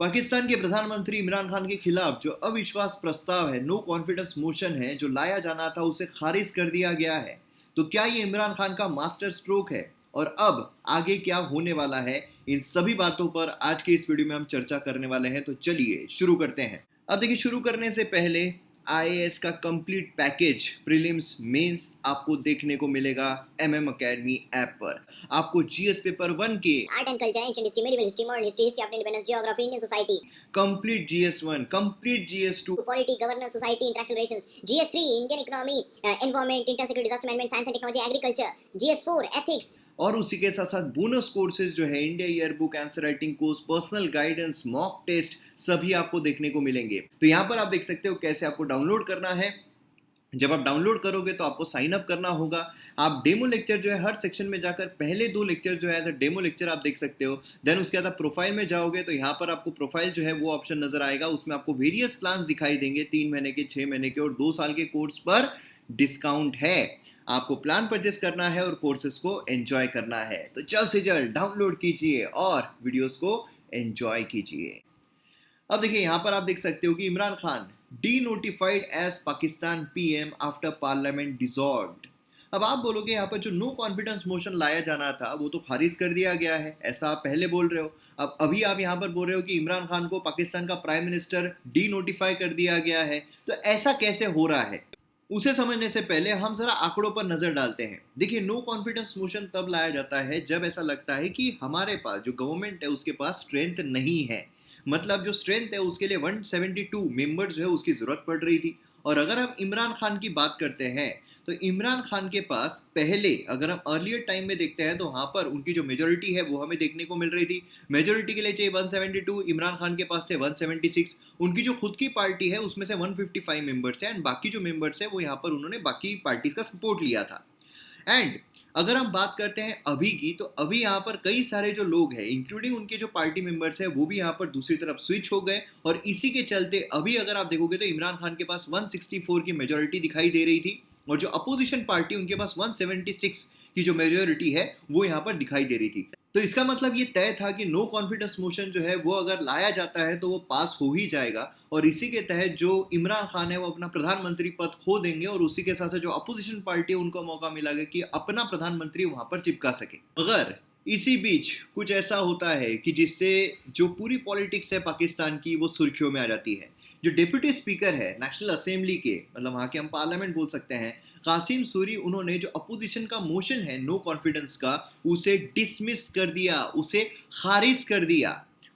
पाकिस्तान के प्रधानमंत्री इमरान खान के खिलाफ जो अविश्वास प्रस्ताव है, नो कॉन्फिडेंस मोशन है, जो लाया जाना था उसे खारिज कर दिया गया है। तो क्या ये इमरान खान का मास्टर स्ट्रोक है और अब आगे क्या होने वाला है, इन सभी बातों पर आज के इस वीडियो में हम चर्चा करने वाले हैं। तो चलिए शुरू करते हैं। अब देखिए, शुरू करने से पहले आईएएस का कंप्लीट पैकेज प्रीलिम्स मेंस आपको देखने को मिलेगा एमएम एकेडमी ऐप पर। आपको जीएस पेपर 1 के art and culture, ancient history, medieval history, modern history, history of independence, geography, Indian society, complete GS 1, complete GS 2, polity, governance, society, international relations, GS 3 Indian economy, environment, इंटरसेक्टर disaster management, science and technology, agriculture, GS 4 ethics, और उसी के साथ साथ bonus courses जो है India year book, answer writing course, personal guidance, mock test, सभी आपको देखने को मिलेंगे। तो यहाँ पर आप देख सकते हो कैसे आपको डाउनलोड करना है। जब आप डाउनलोड करोगे तो आपको साइन अप करना होगा। आप डेमो लेक्चर जो है हर सेक्शन में जाकर पहले 2 लेक्चर जो है एज अ डेमो लेक्चर आप देख सकते हो। देन उसके बाद आप प्रोफाइल में जाओगे तो यहाँ पर आपको प्रोफाइल जो है वो ऑप्शन नजर आएगा। उसमें आपको वेरियस प्लान दिखाई देंगे, 3 महीने के, 6 महीने के और 2 साल के कोर्स पर डिस्काउंट है। आपको प्लान परचेस करना है और कोर्सेज को एंजॉय करना है। तो जल्द से जल्द डाउनलोड कीजिए और वीडियोस को एंजॉय कीजिए। अब देखिए, यहाँ पर आप देख सकते हो कि Imran Khan denotified as Pakistan PM after parliament dissolved. अब आप बोलोगे यहाँ पर जो नो कॉन्फिडेंस मोशन लाया जाना था वो तो खारिज कर दिया गया है, ऐसा आप पहले बोल रहे हो। अब अभी आप यहाँ पर बोल रहे हो कि इमरान खान को पाकिस्तान का प्राइम मिनिस्टर डी नोटिफाई कर दिया गया है। तो ऐसा कैसे हो रहा है, उसे समझने से पहले हम जरा आंकड़ों पर नजर डालते हैं। देखिए, नो कॉन्फिडेंस मोशन तब लाया जाता है जब ऐसा लगता है कि हमारे पास जो गवर्नमेंट है उसके पास स्ट्रेंथ नहीं है। मतलब जो स्ट्रेंथ है उसके लिए 172 मेंबर्स जो है उसकी जरूरत पड़ रही थी। और अगर हम इमरान खान की बात करते हैं तो इमरान खान के पास पहले, अगर हम अर्लियर टाइम में देखते हैं तो वहां पर उनकी जो मेजोरिटी है वो हमें देखने को मिल रही थी। मेजोरिटी के लिए चाहिए 172, इमरान खान के पास थे 176। उनकी जो खुद की पार्टी है उसमें से 155 मेंबर्स हैं एंड बाकी जो मेंबर्स है वो यहाँ पर उन्होंने बाकी पार्टीज का सपोर्ट लिया था। एंड अगर हम बात करते हैं अभी की, तो अभी यहाँ पर कई सारे जो लोग हैं इंक्लूडिंग उनके जो पार्टी मेंबर्स हैं वो भी यहाँ पर दूसरी तरफ स्विच हो गए। और इसी के चलते अभी अगर आप देखोगे तो इमरान खान के पास 164 की मेजोरिटी दिखाई दे रही थी और जो अपोजिशन पार्टी उनके पास 176 की जो मेजोरिटी है वो यहाँ पर दिखाई दे रही थी। तो इसका मतलब ये तय था कि नो कॉन्फिडेंस मोशन जो है वो अगर लाया जाता है तो वो पास हो ही जाएगा। और इसी के तहत जो इमरान खान है वो अपना प्रधानमंत्री पद खो देंगे और उसी के साथ साथ जो अपोजिशन पार्टी है उनको मौका मिलेगा कि अपना प्रधानमंत्री वहां पर चिपका सके। अगर इसी बीच कुछ ऐसा होता है कि जिससे जो पूरी पॉलिटिक्स है पाकिस्तान की वो सुर्खियों में आ जाती है। जो डिप्यूटी स्पीकर है नेशनल असेंबली के, मतलब वहां के हम पार्लियामेंट बोल सकते हैं, कासिम सूरी, उन्होंने जो अपोजिशन का मोशन है नो कॉन्फिडेंस का उसे डिसमिस कर दिया, उसे खारिज कर दिया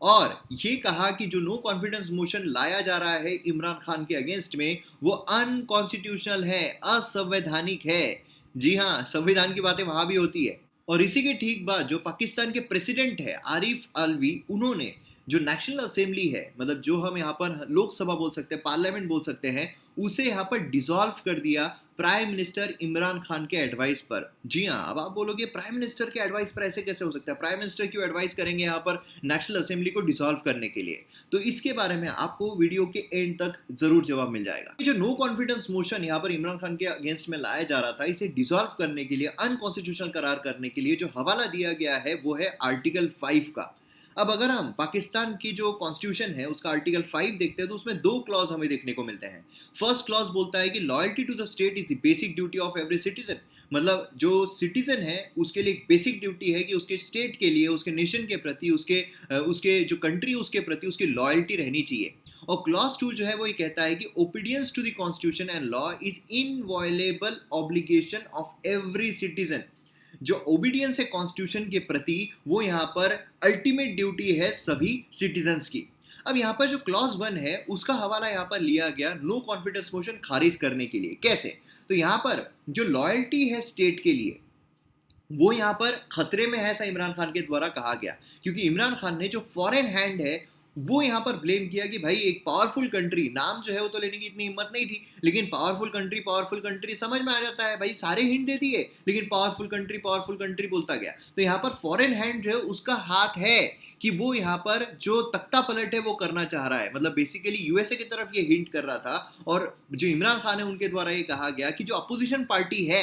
और ये कहा कि जो नो कॉन्फिडेंस मोशन लाया जा रहा है इमरान खान के अगेंस्ट में वो अनकॉन्स्टिट्यूशनल है, असंवैधानिक है। जी हाँ, संविधान की बातें वहां भी होती है। और इसी के ठीक बाद जो पाकिस्तान के प्रेसिडेंट है आरिफ अलवी, उन्होंने जो नेशनल असेंबली है, मतलब जो हम यहाँ पर लोकसभा बोल सकते हैं, पार्लियामेंट बोल सकते हैं, उसे यहाँ पर डिसॉल्व कर दिया प्राइम मिनिस्टर इमरान खान के एडवाइस पर। जी हाँ, अब आप बोलोगे प्राइम मिनिस्टर के एडवाइस पर ऐसे कैसे हो सकता है, प्राइम मिनिस्टर क्यों एडवाइस करेंगे यहाँ पर नेशनल असेंबली को डिसॉल्व करने के लिए। तो इसके बारे में आपको वीडियो के एंड तक जरूर जवाब मिल जाएगा। जो नो कॉन्फिडेंस मोशन यहाँ पर इमरान खान के अगेंस्ट में लाया जा रहा था, इसे डिसॉल्व करने के लिए, अनकॉन्स्टिट्यूशनल करार करने के लिए जो हवाला दिया गया है वो है आर्टिकल 5 का। अब अगर हम पाकिस्तान की जो कॉन्स्टिट्यूशन है उसका आर्टिकल 5 देखते हैं तो उसमें 2 क्लॉज हमें देखने को मिलते हैं। फर्स्ट क्लॉज बोलता है कि loyalty to the state is the basic duty of every citizen. मतलब जो सिटीजन है उसके लिए बेसिक ड्यूटी है कि उसके स्टेट के लिए, उसके नेशन के प्रति, उसके जो कंट्री उसके प्रति उसकी लॉयल्टी रहनी चाहिए। और क्लॉज 2 जो है वो ये कहता है कि obedience to the constitution and law is inviolable obligation of every citizen. जो ओबीडियंस है कॉन्स्टिट्यूशन के प्रति वो यहाँ पर अल्टीमेट ड्यूटी है सभी सिटीजन्स की। अब यहाँ पर जो क्लॉज 1 है उसका हवाला यहाँ पर लिया गया नो कॉन्फिडेंस मोशन खारिज करने के लिए। कैसे? तो यहाँ पर जो लॉयल्टी है स्टेट के लिए वो यहाँ पर खतरे में है, ऐसा इमरान खान के द्वारा कहा गया। क्योंकि इमरान खान ने जो फॉरेन हैंड है वो यहाँ पर ब्लेम किया कि भाई एक पावरफुल कंट्री, नाम जो है वो तो लेने की इतनी हिम्मत नहीं थी, लेकिन पावरफुल कंट्री समझ में आ जाता है भाई, सारे हिंट दे दिए लेकिन पावरफुल कंट्री बोलता गया। तो यहाँ पर फॉरेन हैंड जो है उसका हाथ है कि वो यहाँ पर जो तख्ता पलट है वो करना चाह रहा है। मतलब बेसिकली यूएसए की तरफ ये हिंट कर रहा था। और जो इमरान खान है उनके द्वारा ये कहा गया कि जो अपोजिशन पार्टी है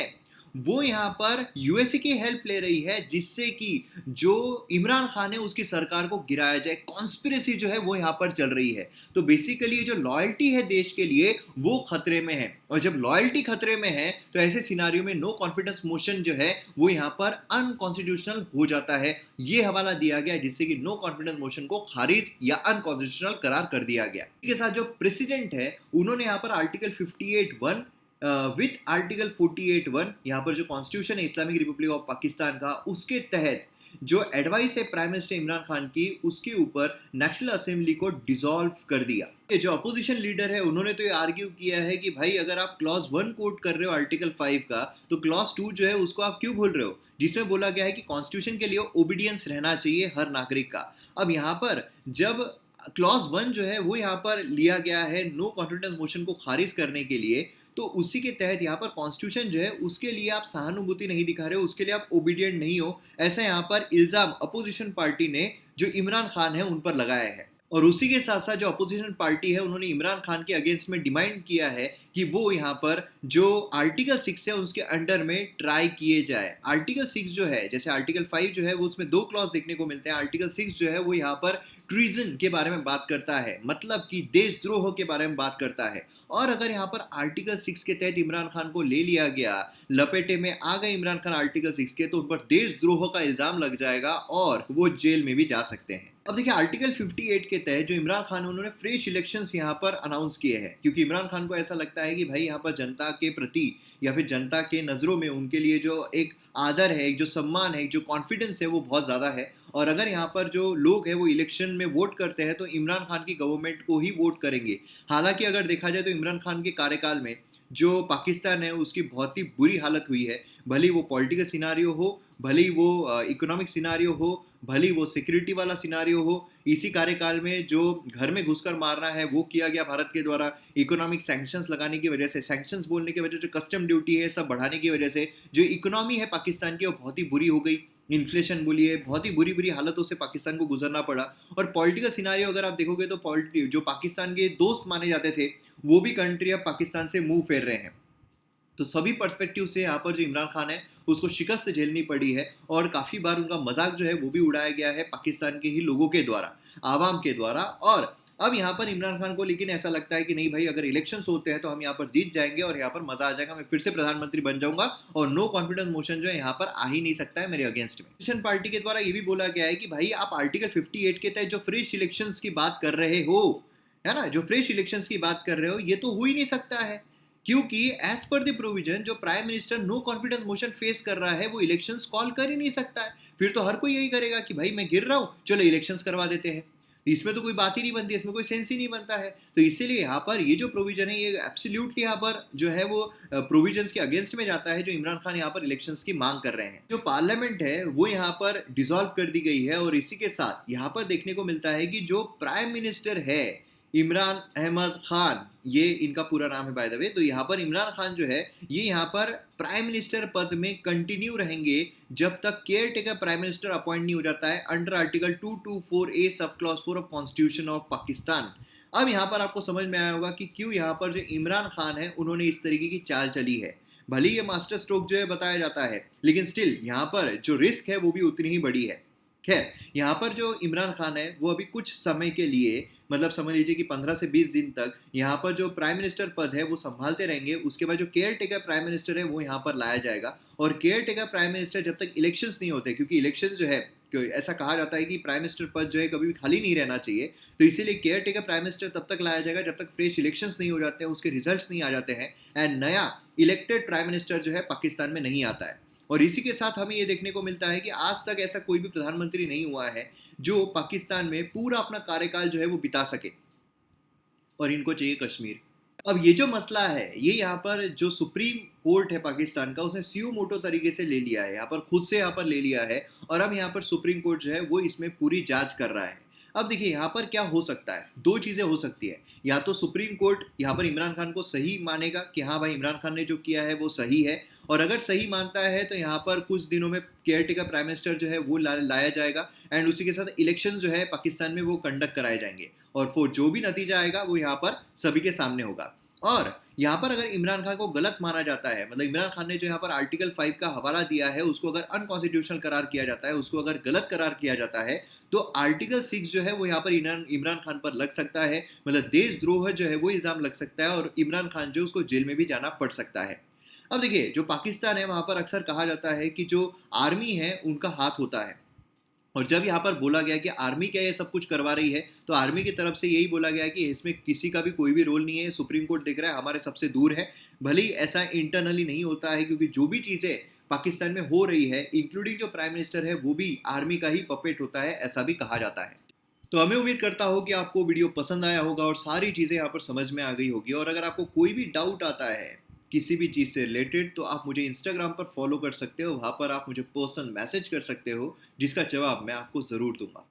वो यहाँ पर यूएसए की हेल्प ले रही है जिससे कि जो इमरान खान है उसकी सरकार को गिराया जाए। कॉन्स्पिरेसी जो है वो यहाँ पर चल रही है। तो बेसिकली जो लॉयल्टी है देश के लिए वो खतरे में है, और जब लॉयल्टी खतरे में है तो ऐसे सिनारियो में नो कॉन्फिडेंस मोशन जो है वो यहाँ पर अनकॉन्स्टिट्यूशनल हो जाता है। ये हवाला दिया गया जिससे कि नो कॉन्फिडेंस मोशन को खारिज या अनकॉन्स्टिट्यूशनल करार कर दिया गया। इसके साथ जो प्रेसिडेंट है उन्होंने यहाँ पर आर्टिकल 58(1) विथ आर्टिकल 48(1) यहाँ पर जो कॉन्स्टिट्यूशन है इस्लामिक रिपब्लिक ऑफ पाकिस्तान का, उसके तहत जो एडवाइस है प्राइम मिनिस्टर इमरान खान की, उसके ऊपर नेशनल असेंबली को डिसॉल्व कर दिया। ये जो अपोजिशन लीडर है उन्होंने तो ये आर्ग्यू किया है कि भाई अगर आप क्लॉज 1 कोट कर रहे हो आर्टिकल 5 का, तो क्लॉज 2 जो है उसको आप क्यों भूल रहे हो, जिसमें बोला गया है कि कॉन्स्टिट्यूशन के लिए ओबीडियंस रहना चाहिए हर नागरिक का। अब यहाँ पर जब क्लॉज 1 जो है वो यहाँ पर लिया गया है नो कॉन्फिडेंस मोशन को खारिज करने के लिए, तो उसी के तहत यहाँ पर कॉन्स्टिट्यूशन जो है उसके लिए आप सहानुभूति नहीं दिखा रहे हो, उसके लिए आप ओबीडियंट नहीं हो, ऐसा यहाँ पर इल्जाम अपोजिशन पार्टी ने जो इमरान खान है उन पर लगाया है। और उसी के साथ साथ जो अपोजिशन पार्टी है उन्होंने इमरान खान के अगेंस्ट में डिमांड किया है कि वो यहाँ पर जो आर्टिकल 6 है उसके अंडर में ट्राई किए जाए। आर्टिकल 6 जो है, जैसे आर्टिकल 5 जो है वो उसमें 2 क्लॉज देखने को मिलते हैं, आर्टिकल 6 जो है वो यहाँ पर ट्रीजन के बारे में बात करता है, मतलब कि देशद्रोह के बारे में बात करता है। और अगर यहाँ पर आर्टिकल 6 के तहत इमरान खान को ले लिया गया, लपेटे में आ गए इमरान खान आर्टिकल 6 के, तो उन पर देशद्रोह का इल्जाम लग जाएगा और वो जेल में भी जा सकते हैं। अब देखिए आर्टिकल 58 के तहत जो इमरान खान उन्होंने फ्रेश इलेक्शंस यहाँ पर अनाउंस किए हैं, क्योंकि इमरान खान को ऐसा लगता है कि भाई यहाँ पर जनता के प्रति या फिर जनता के नज़रों में उनके लिए जो एक आदर है, एक जो सम्मान है, एक जो कॉन्फिडेंस है वो बहुत ज़्यादा है। और अगर यहाँ पर जो लोग हैं वो इलेक्शन में वोट करते हैं तो इमरान खान की गवर्नमेंट को ही वोट करेंगे। हालांकि अगर देखा जाए तो इमरान खान के कार्यकाल में जो पाकिस्तान है उसकी बहुत ही बुरी हालत हुई है, भले वो पॉलिटिकल सिनारियो हो, भले वो इकोनॉमिक सिनारियो हो, भले वो सिक्योरिटी वाला सिनारियो हो। इसी कार्यकाल में जो घर में घुसकर मारना है वो किया गया भारत के द्वारा, इकोनॉमिक सैंक्शंस लगाने की वजह से, सैंक्शंस बोलने की वजह से, जो कस्टम ड्यूटी है सब बढ़ाने की वजह से जो इकोनॉमी है पाकिस्तान की वो बहुत ही बुरी हो गई। इन्फ्लेशन बोलिए, बहुत ही बुरी बुरी हालतों से पाकिस्तान को गुजरना पड़ा। और पॉलिटिकल सिनारियो अगर आप देखोगे तो जो पाकिस्तान के दोस्त माने जाते थे वो भी कंट्री अब पाकिस्तान से मुंह फेर रहे हैं। तो सभी पर्सपेक्टिव से यहाँ पर जो इमरान खान है उसको शिकस्त झेलनी पड़ी है, और काफ़ी बार उनका मजाक जो है वो भी उड़ाया गया है पाकिस्तान के ही लोगों के द्वारा, आवाम के द्वारा। और अब यहाँ पर इमरान खान को लेकिन ऐसा लगता है कि नहीं भाई, अगर इलेक्शंस होते हैं तो हम यहाँ पर जीत जाएंगे और यहाँ पर मजा आ जाएगा, मैं फिर से प्रधानमंत्री बन जाऊंगा और नो कॉन्फिडेंस मोशन जो है यहाँ पर आ ही नहीं सकता है मेरे अगेंस्ट में। अपोजिशन पार्टी के द्वारा ये भी बोला गया है कि भाई आप आर्टिकल 58 के तहत जो फ्रेश इलेक्शंस की बात कर रहे हो, है ना, जो फ्रेश इलेक्शंस की बात कर रहे हो, ये तो हो ही नहीं सकता है, क्योंकि एज पर द प्रोविजन जो prime minister no confidence motion face कर रहा है वो इलेक्शंस कॉल कर ही नहीं सकता है। फिर तो हर कोई यही करेगा कि भाई मैं गिर रहा हूं, चलो इलेक्शंस करवा देते हैं। इसमें तो कोई बात ही नहीं बनती, इसमें कोई सेंस ही नहीं बनता है। तो इसीलिए यहाँ पर ये जो प्रोविजन है ये एब्सोल्युटली यहाँ पर जो है वो प्रोविजंस के अगेंस्ट में जाता है जो इमरान खान यहाँ पर इलेक्शंस की मांग कर रहे हैं। जो पार्लियामेंट है वो यहाँ पर डिसॉल्व कर दी गई है, और इसी के साथ यहाँ पर देखने को मिलता है कि जो प्राइम मिनिस्टर है इमरान अहमद खान, ये इनका पूरा नाम है बाय द वे, तो यहाँ पर इमरान खान जो है ये यहाँ पर प्राइम मिनिस्टर पद में कंटिन्यू रहेंगे जब तक caretaker prime minister appoint नहीं हो जाता है under article 224A sub clause 4 of constitution of Pakistan. अब यहाँ पर आपको समझ में आया होगा कि क्यों यहाँ पर जो इमरान खान है उन्होंने इस तरीके की चाल चली है। भले ये मास्टर स्ट्रोक जो है बताया जाता है, लेकिन स्टिल यहाँ पर जो रिस्क है वो भी उतनी ही बड़ी है। खैर, यहाँ पर जो इमरान खान है वो अभी कुछ समय के लिए, मतलब समझ लीजिए कि 15 से 20 दिन तक यहाँ पर जो प्राइम मिनिस्टर पद है वो संभालते रहेंगे। उसके बाद जो केयर टेकर प्राइम मिनिस्टर है वो यहाँ पर लाया जाएगा, और केयर टेकर प्राइम मिनिस्टर जब तक इलेक्शंस नहीं होते, क्योंकि इलेक्शंस जो है ऐसा कहा जाता है कि प्राइम मिनिस्टर पद जो है कभी भी खाली नहीं रहना चाहिए, तो इसीलिए केयर टेकर प्राइम मिनिस्टर तब तक लाया जाएगा जब तक फ्रेश इलेक्शंस नहीं हो जाते हैं, उसके रिजल्ट्स नहीं आ जाते हैं, एंड नया इलेक्टेड प्राइम मिनिस्टर जो है पाकिस्तान में नहीं आता है। और इसी के साथ हमें ये देखने को मिलता है कि आज तक ऐसा कोई भी प्रधानमंत्री नहीं हुआ है जो पाकिस्तान में पूरा अपना कार्यकाल जो है वो बिता सके, और इनको चाहिए कश्मीर। अब ये जो मसला है ये यहाँ पर जो सुप्रीम कोर्ट है पाकिस्तान का उसने सियो मोटो तरीके से ले लिया है, यहाँ पर खुद से यहाँ पर ले लिया है, और अब यहाँ पर सुप्रीम कोर्ट जो है वो इसमें पूरी जांच कर रहा है। अब देखिए यहाँ पर क्या हो सकता है, दो चीज़ें हो सकती है, या तो सुप्रीम कोर्ट यहाँ पर इमरान खान को सही मानेगा कि हाँ भाई इमरान खान ने जो किया है वो सही है, और अगर सही मानता है तो यहाँ पर कुछ दिनों में केयर टेकर प्राइम मिनिस्टर जो है वो लाया जाएगा, एंड उसी के साथ इलेक्शन जो है पाकिस्तान में वो कंडक्ट कराए जाएंगे, और फिर जो भी नतीजा आएगा वो यहाँ पर सभी के सामने होगा। और यहाँ पर अगर इमरान खान को गलत माना जाता है, मतलब इमरान खान ने जो यहाँ पर आर्टिकल 5 का हवाला दिया है उसको अगर अनकॉन्स्टिट्यूशनल करार किया जाता है, उसको अगर गलत करार किया जाता है, तो आर्टिकल 6 जो है वो यहाँ पर इमरान खान पर लग सकता है, मतलब देशद्रोह जो है वो इल्ज़ाम लग सकता है और इमरान खान जो उसको जेल में भी जाना पड़ सकता है। अब देखिए, जो पाकिस्तान है वहाँ पर अक्सर कहा जाता है कि जो आर्मी है उनका हाथ होता है, और जब यहाँ पर बोला गया कि आर्मी क्या ये सब कुछ करवा रही है, तो आर्मी की तरफ से यही बोला गया कि इसमें किसी का भी कोई भी रोल नहीं है, सुप्रीम कोर्ट देख रहा है, हमारे सबसे दूर है। भले ही ऐसा इंटरनली नहीं होता है, क्योंकि जो भी चीज़ें पाकिस्तान में हो रही है, इंक्लूडिंग जो प्राइम मिनिस्टर है वो भी आर्मी का ही पपेट होता है, ऐसा भी कहा जाता है। तो हमें उम्मीद करता हूँ कि आपको वीडियो पसंद आया होगा और सारी चीज़ें यहाँ पर समझ में आ गई होगी, और अगर आपको कोई भी डाउट आता है किसी भी चीज़ से रिलेटेड, तो आप मुझे इंस्टाग्राम पर फॉलो कर सकते हो, वहाँ पर आप मुझे पर्सनल मैसेज कर सकते हो, जिसका जवाब मैं आपको ज़रूर दूंगा।